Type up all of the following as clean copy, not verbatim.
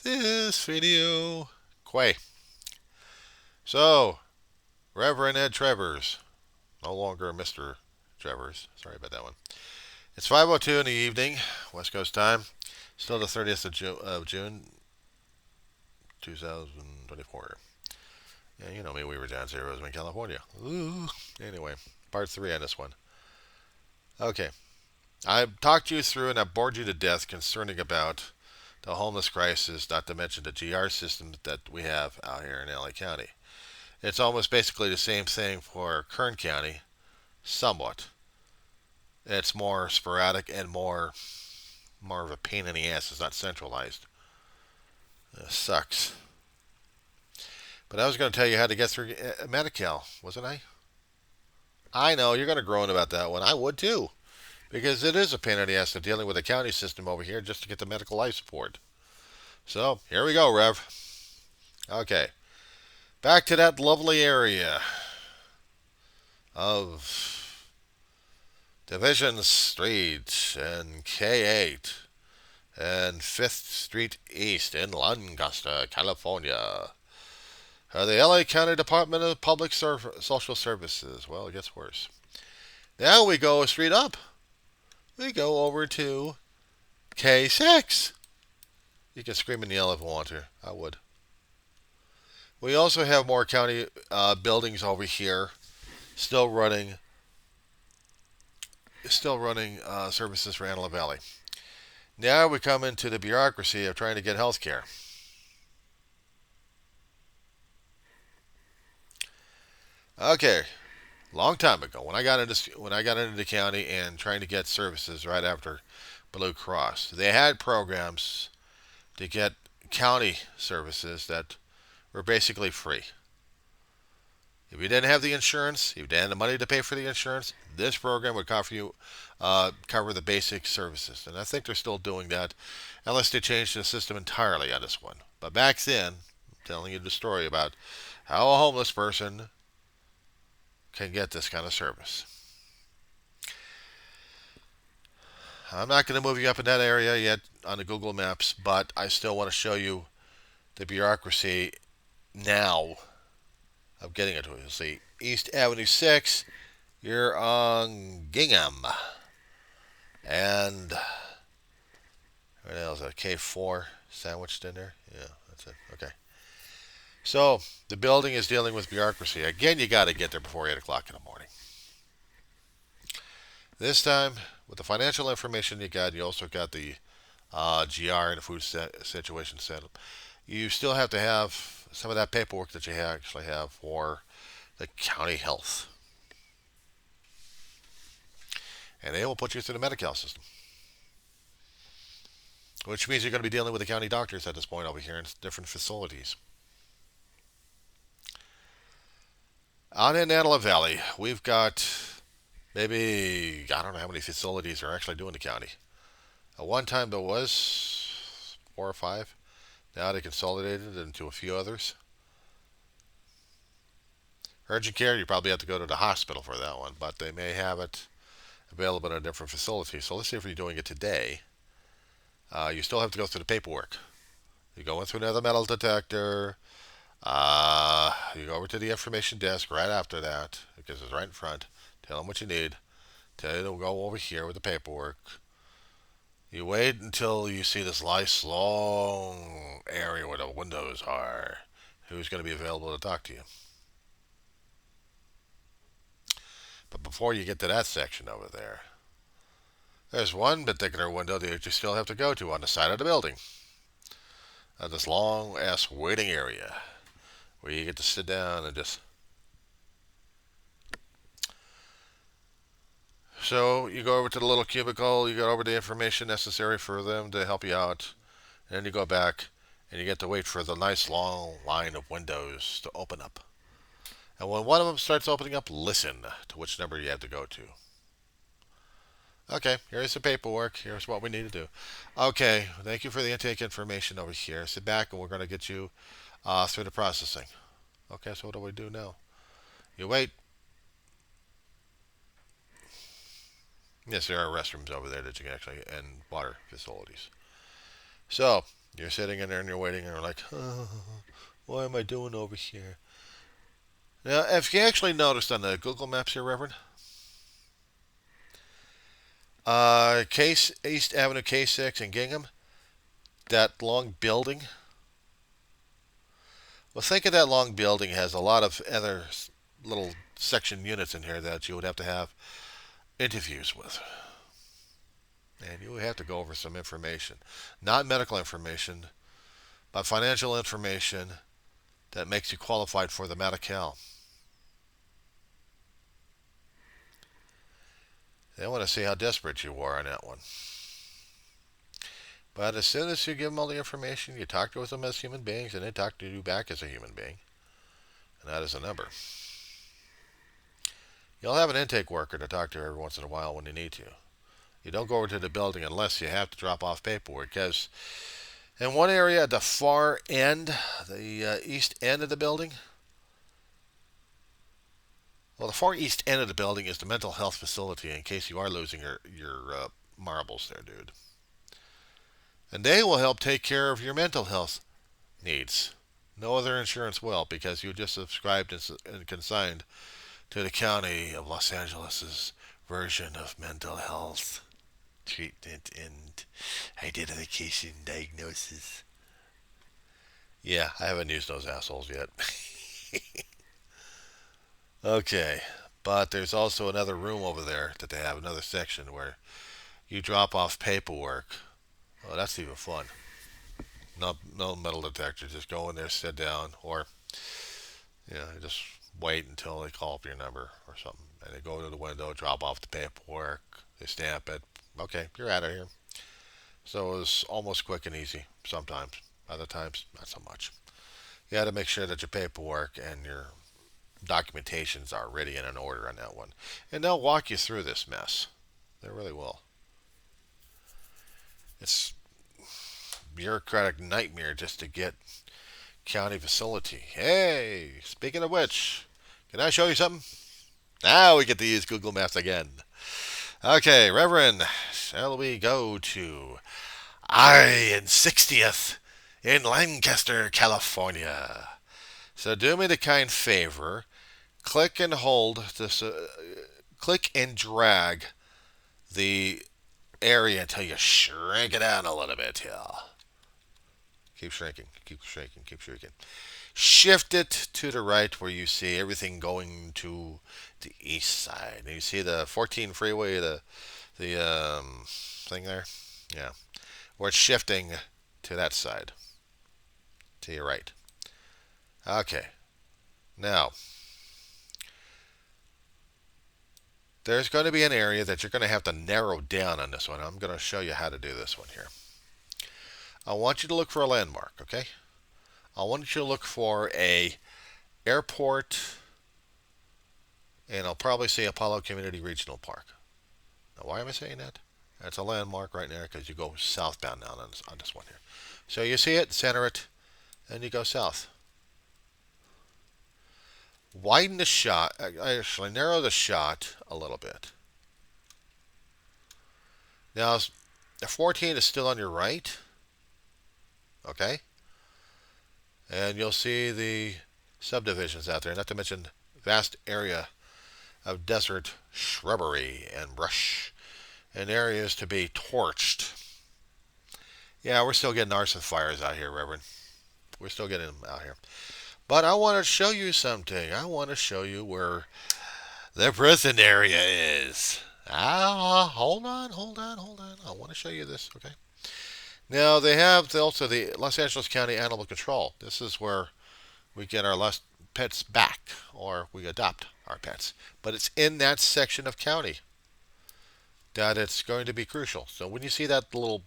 this video. Quay. So, Reverend Ed Trevors. No longer Mr. Trevors. Sorry about that one. It's 5:02 in the evening, West Coast time. Still the 30th of June 2024. Yeah, you know me, we were down here, Roseman, California. Ooh. Anyway, part 3 on this one. Okay. I've talked you through and I've bored you to death concerning about the homeless crisis, not to mention the GR system that we have out here in LA County. It's almost basically the same thing for Kern County, somewhat. It's more sporadic and more of a pain in the ass. It's not centralized. It sucks. But I was going to tell you how to get through Medi-Cal, wasn't I? I know you're going to groan about that one. I would too, because it is a pain in the ass to dealing with the county system over here just to get the medical life support. So here we go, Rev. Okay, back to that lovely area of Division Street and K8 and 5th Street East in Lancaster, California. The LA County Department of Public Social Services. Well, it gets worse. Now we go a street up. We go over to K6. You can scream and yell if you want to. I would. We also have more county buildings over here, still running services for Antelope Valley. Now we come into the bureaucracy of trying to get health care. Okay, long time ago when I got into the county and trying to get services right after Blue Cross, they had programs to get county services that were basically free. If you didn't have the insurance, if you didn't have the money to pay for the insurance, this program would cover the basic services. And I think they're still doing that, unless they changed the system entirely on this one. But back then, I'm telling you the story about how a homeless person can get this kind of service. I'm not going to move you up in that area yet on the Google Maps, but I still want to show you the bureaucracy now of getting it to you. See, East Avenue 6, you're on Gingham. And what else? A K4 sandwiched in there? Yeah, that's it. Okay. So, the building is dealing with bureaucracy. Again, you got to get there before 8 o'clock in the morning. This time, with the financial information you got, you also got the GR and the food situation set up. You still have to have some of that paperwork that you actually have for the county health. And they will put you through the Medi-Cal system. Which means you're going to be dealing with the county doctors at this point over here in different facilities. On in Antelope Valley, we've got maybe, I don't know how many facilities are actually doing the county. At one time there was 4 or 5. Now they consolidated into a few others. Urgent care, you probably have to go to the hospital for that one, but they may have it available in a different facility. So let's see if you're doing it today. You still have to go through the paperwork. You go in through another metal detector. You go over to the information desk right after that, because it's right in front. Tell them what you need. Tell you to go over here with the paperwork. You wait until you see this nice long area where the windows are. Who's going to be available to talk to you? But before you get to that section over there, there's one particular window that you still have to go to on the side of the building. This long ass waiting area where you get to sit down and just. So you go over to the little cubicle, you go over the information necessary for them to help you out, and then you go back and you get to wait for the nice long line of windows to open up. And when one of them starts opening up, listen to which number you have to go to. Okay, here's the paperwork. Here's what we need to do. Okay, thank you for the intake information over here. Sit back and we're going to get you through the processing. Okay, so what do we do now? You wait. Yes, there are restrooms over there that you can actually, and water facilities. So, You're sitting in there and you're waiting, and you're like, oh, what am I doing over here? Now, if you actually noticed on the Google Maps here, Reverend, Case East Avenue, K6, and Gingham, that long building. Well, think of that long building has a lot of other little section units in here that you would have to have interviews with. And you would have to go over some information. Not medical information, but financial information that makes you qualified for the Medi-Cal. They want to see how desperate you are on that one. But as soon as you give them all the information, you talk to them as human beings, and they talk to you back as a human being. And that is a number. You'll have an intake worker to talk to every once in a while when you need to. You don't go over to the building unless you have to drop off paperwork, because in one area at the far end, the east end of the building, well, the far east end of the building is the mental health facility in case you are losing your marbles there, dude. And they will help take care of your mental health needs. No other insurance will, because you just subscribed and consigned to the County of Los Angeles' version of mental health treatment and identification diagnosis. Yeah, I haven't used those assholes yet. Okay, but there's also another room over there that they have, another section where you drop off paperwork. Oh, that's even fun. No metal detector. Just go in there, sit down, or just wait until they call up your number or something. And they go to the window, drop off the paperwork, they stamp it. Okay, you're out of here. So it was almost quick and easy sometimes. Other times, not so much. You got to make sure that your paperwork and your documentations are ready and in order on that one. And they'll walk you through this mess. They really will. It's bureaucratic nightmare just to get county facility. Hey, speaking of which, can I show you something? Now we get to use Google Maps again. Okay, Reverend, shall we go to I-60th in Lancaster, California? So do me the kind favor, click and hold this, click and drag the area until you shrink it down a little bit here. Keep shrinking, keep shrinking, keep shrinking. Shift it to the right where you see everything going to the east side. And you see the 14 freeway, the thing there? Yeah. Where it's shifting to that side. To your right. Okay. Now, there's going to be an area that you're going to have to narrow down on this one. I'm going to show you how to do this one here. I want you to look for a landmark, okay? I want you to look for a airport, and I'll probably say Apollo Community Regional Park. Now, why am I saying that? That's a landmark right there because you go southbound now on this one here. So you see it, center it, and you go south. Widen the shot, actually narrow the shot a little bit. Now, the 14 is still on your right, okay? And you'll see the subdivisions out there, not to mention vast area of desert shrubbery and brush and areas to be torched. Yeah, we're still getting arson fires out here, Reverend. We're still getting them out here. But I want to show you something. I want to show you where the prison area is. Hold on. I want to show you this, okay? Now, they have also the Los Angeles County Animal Control. This is where we get our last pets back, or we adopt our pets. But it's in that section of county that it's going to be crucial. So when you see that little,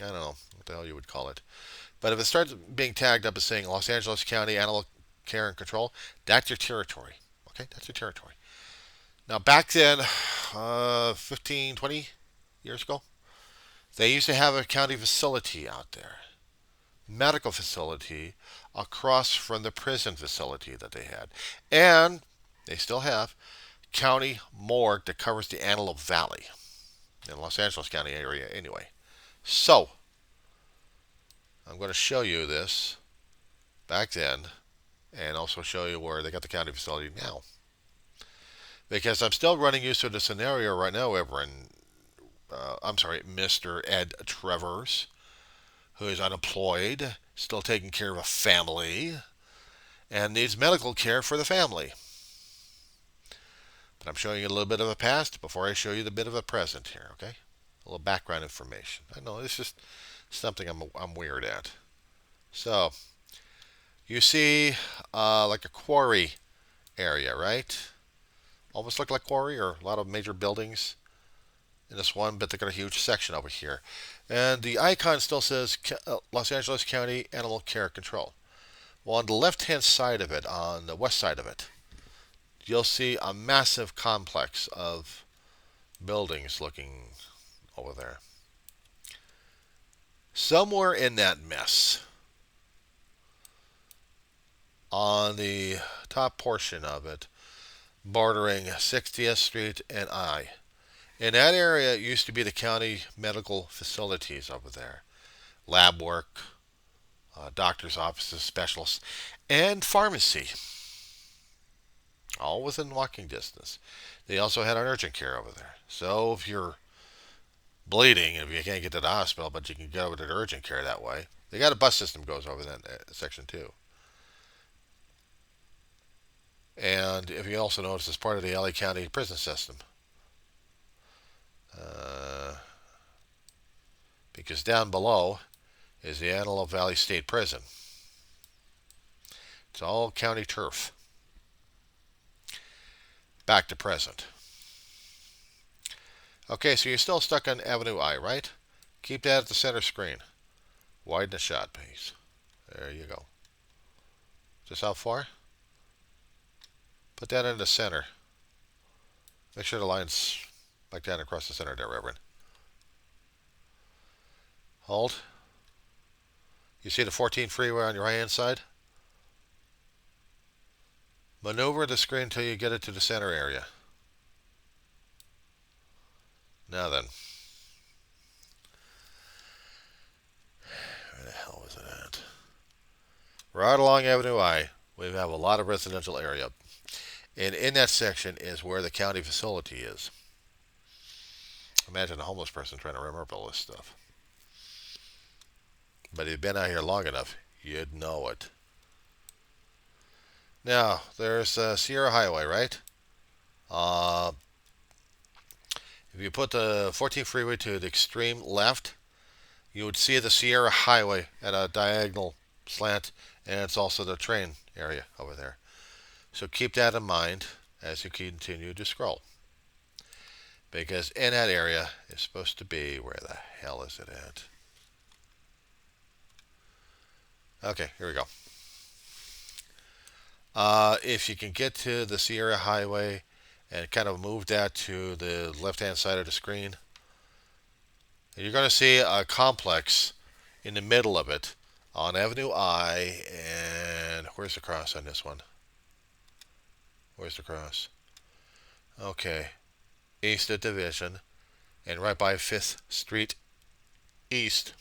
I don't know what the hell you would call it, but if it starts being tagged up as saying Los Angeles County Animal Care and Control, that's your territory. Okay, that's your territory. Now, back then, 15, 20 years ago, they used to have a county facility out there, medical facility across from the prison facility that they had. And they still have county morgue that covers the Antelope Valley in Los Angeles County area anyway. So, I'm going to show you this back then and also show you where they got the county facility now. Because I'm still running you through the scenario right now, Reverend, Mr. Ed Trevors, who is unemployed, still taking care of a family, and needs medical care for the family. But I'm showing you a little bit of the past before I show you the bit of the present here, okay? A little background information. I know it's just something I'm weird at. So, you see like a quarry area, right? Almost look like quarry or a lot of major buildings in this one, but they got a huge section over here. And the icon still says Los Angeles County Animal Care Control. Well, on the left-hand side of it, on the west side of it, you'll see a massive complex of buildings looking over there. Somewhere in that mess, on the top portion of it, bordering 60th Street and I. In that area, it used to be the county medical facilities over there. Lab work, doctor's offices, specialists, and pharmacy. All within walking distance. They also had an urgent care over there. So if you're bleeding, if you can't get to the hospital, but you can get over to the urgent care that way, they got a bus system goes over that section too. And if you also notice, it's part of the LA County prison system. Because down below is the Antelope Valley State Prison. It's all county turf. Back to present. Okay, so you're still stuck on Avenue I, right? Keep that at the center screen. Widen the shot, please. There you go. Just how far? Put that in the center. Make sure the line's like that across the center there, Reverend. Hold. You see the 14 freeway on your right hand side? Maneuver the screen until you get it to the center area. Now then. Where the hell was it at? Right along Avenue I, we have a lot of residential area. And in that section is where the county facility is. Imagine a homeless person trying to remember all this stuff. But if you've been out here long enough, you'd know it. Now, there's Sierra Highway, right? If you put the 14 freeway to the extreme left, you would see the Sierra Highway at a diagonal slant, and it's also the train area over there. So keep that in mind as you continue to scroll. Because in that area is supposed to be, where the hell is it at? Okay, here we go. If you can get to the Sierra Highway and kind of move that to the left-hand side of the screen, you're going to see a complex in the middle of it on Avenue I, and where's the cross on this one? Where's the cross? Okay, east of Division, and right by 5th Street East.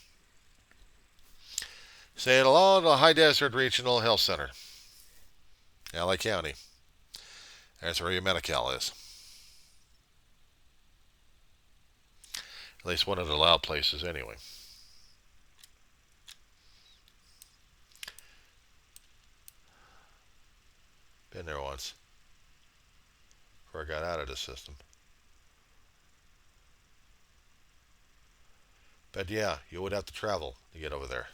Say it along the High Desert Regional Health Center, LA County. That's where your Medi-Cal is. At least one of the allowed places anyway. Been there once. Before I got out of the system. But yeah, you would have to travel to get over there.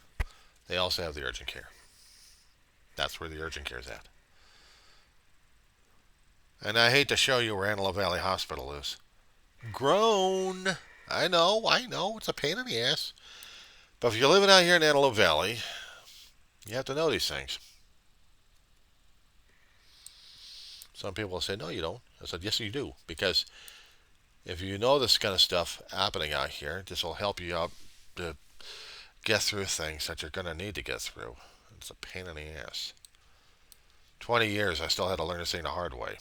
They also have the urgent care. That's where the urgent care is at. And I hate to show you where Antelope Valley Hospital is. Grown. I know. It's a pain in the ass. But if you're living out here in Antelope Valley, you have to know these things. Some people will say, no, you don't. I said, yes, you do. Because if you know this kind of stuff happening out here, this will help you out to get through things that you're going to need to get through. It's a pain in the ass. 20 years, I still had to learn this thing the hard way.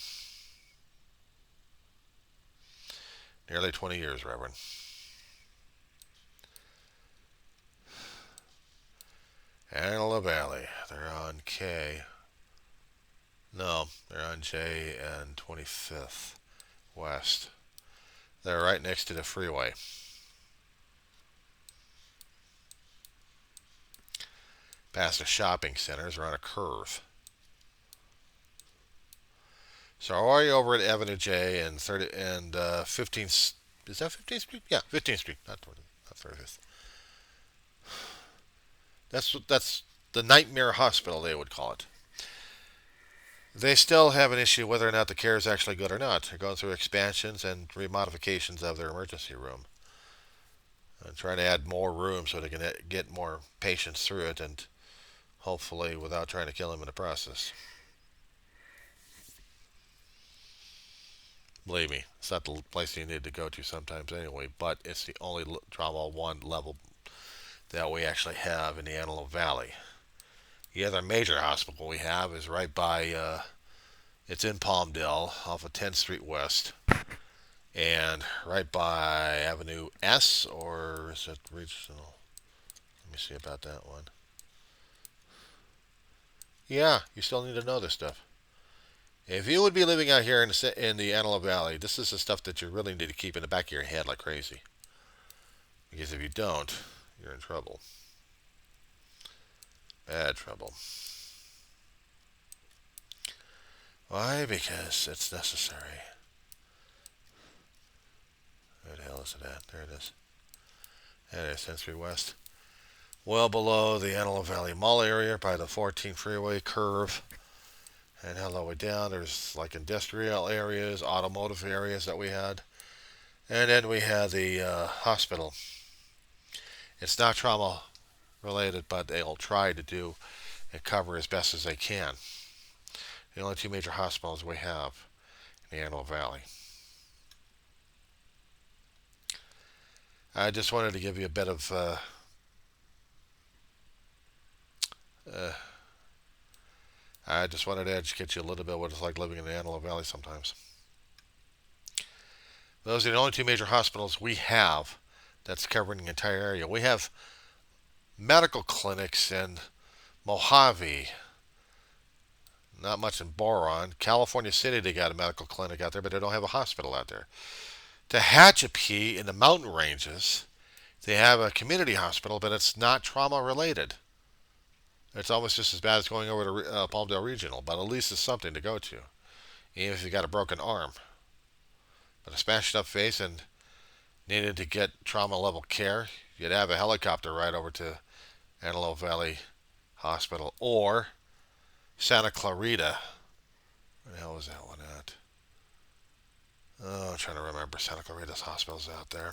Nearly 20 years, Reverend. and K. No, they're on J and 25th West. They're right next to the freeway. Past the shopping centers, are on a curve. So are you over at Avenue J and 30 and 15th? Is that 15th Street? Yeah, 15th Street, not 35th. That's the Nightmare Hospital, they would call it. They still have an issue whether or not the care is actually good or not. They're going through expansions and remodifications of their emergency room and trying to add more rooms so they can get more patients through it, and hopefully without trying to kill them in the process. Believe me, it's not the place you need to go to sometimes anyway, but it's the only trauma 1 level that we actually have in the Antelope Valley. The other major hospital we have is right by, it's in Palmdale off of 10th Street West, and right by Avenue S, or is it Regional? Let me see about that one. Yeah, you still need to know this stuff. If you would be living out here in the Antelope Valley, this is the stuff that you really need to keep in the back of your head like crazy. Because if you don't, you're in trouble. Bad trouble. Why? Because it's necessary. Where the hell is it at? There it is. There it is, 10th Street West. Well below the Antelope Valley Mall area by the 14 freeway curve. And all the way down, there's like industrial areas, automotive areas that we had. And then we had the hospital. It's not trauma related, but they'll try to do and cover as best as they can. The only 2 major hospitals we have in the Antelope Valley. I just wanted to give you a bit of I just wanted to educate you a little bit what it's like living in the Antelope Valley sometimes. Those are the only 2 major hospitals we have that's covering the entire area. We have medical clinics in Mojave, not much in Boron. California City, they got a medical clinic out there, but they don't have a hospital out there. Tehachapi in the mountain ranges, they have a community hospital, but it's not trauma related. It's almost just as bad as going over to Palmdale Regional, but at least it's something to go to, even if you got a broken arm. But a smashed up face and needed to get trauma level care, you'd have a helicopter ride over to Antelope Valley Hospital or Santa Clarita. Where the hell was that one at? Oh, I'm trying to remember. Santa Clarita's hospital's out there.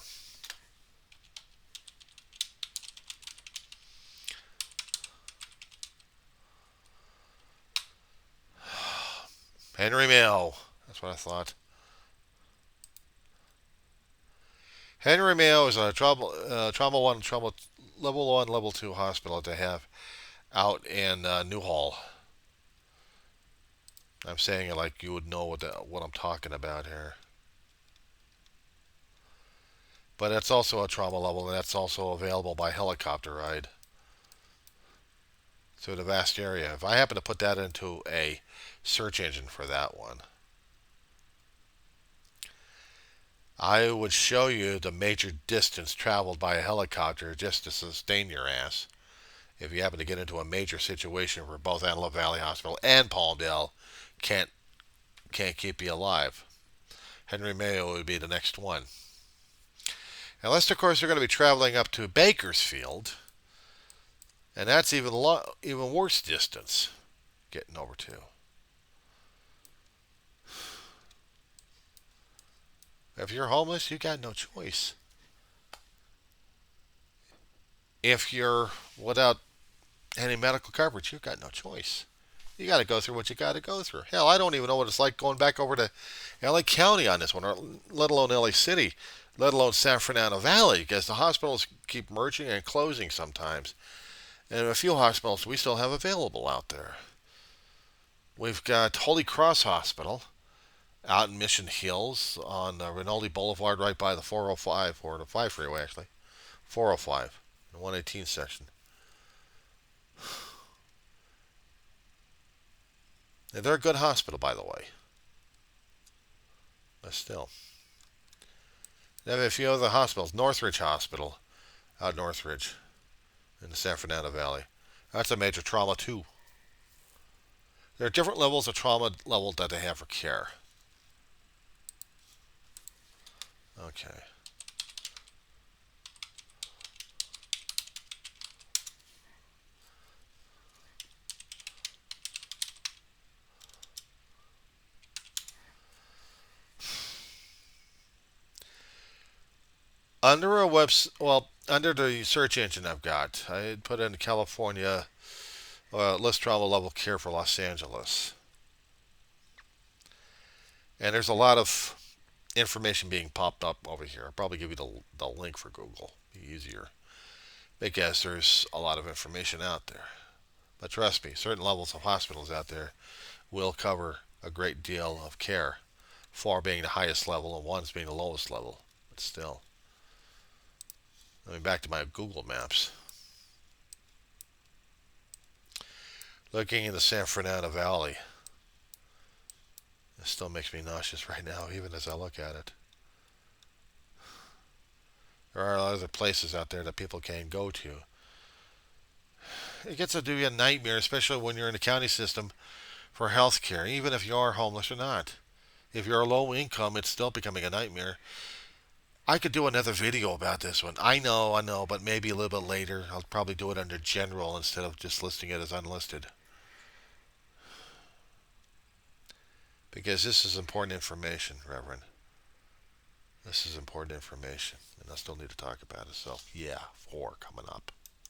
Henry Mayo. That's what I thought. Henry Mayo is a trauma 1, level 1, level 2 hospital to have out in Newhall. I'm saying it like you would know what I'm talking about here. But that's also a trauma level, and that's also available by helicopter ride through the vast area. If I happen to put that into a search engine for that one, I would show you the major distance traveled by a helicopter just to sustain your ass if you happen to get into a major situation where both Antelope Valley Hospital and Palmdale can't keep you alive. Henry Mayo would be the next one. Unless, of course, they're going to be traveling up to Bakersfield, and that's even worse distance getting over to. If you're homeless, you got no choice. If you're without any medical coverage, you've got no choice. You got to go through what you got to go through. Hell, I don't even know what it's like going back over to LA County on this one, or let alone LA City, let alone San Fernando Valley, because the hospitals keep merging and closing sometimes. And a few hospitals we still have available out there. We've got Holy Cross Hospital out in Mission Hills on Rinaldi Boulevard, right by the 405, or the 5 freeway actually, 405, the 118 section. And they're a good hospital, by the way. But still. They have a few other hospitals. Northridge Hospital, out Northridge, in the San Fernando Valley. That's a major trauma, too. There are different levels of trauma level that they have for care. Okay. Under the search engine I've got, I put in California list trauma level care for Los Angeles. And there's a lot of information being popped up over here. I'll probably give you the link for Google. Be easier. Because there's a lot of information out there. But trust me, certain levels of hospitals out there will cover a great deal of care. 4 being the highest level and 1 being the lowest level. But still. Back to my Google Maps. Looking in the San Fernando Valley. It still makes me nauseous right now, even as I look at it. There are a lot of other places out there that people can go to. It gets to be a nightmare, especially when you're in the county system for health care, even if you are homeless or not. If you're low income, it's still becoming a nightmare. I could do another video about this one. I know, but maybe a little bit later. I'll probably do it under general instead of just listing it as unlisted. Because this is important information, Reverend. This is important information, and I still need to talk about it. So, yeah, 4 coming up.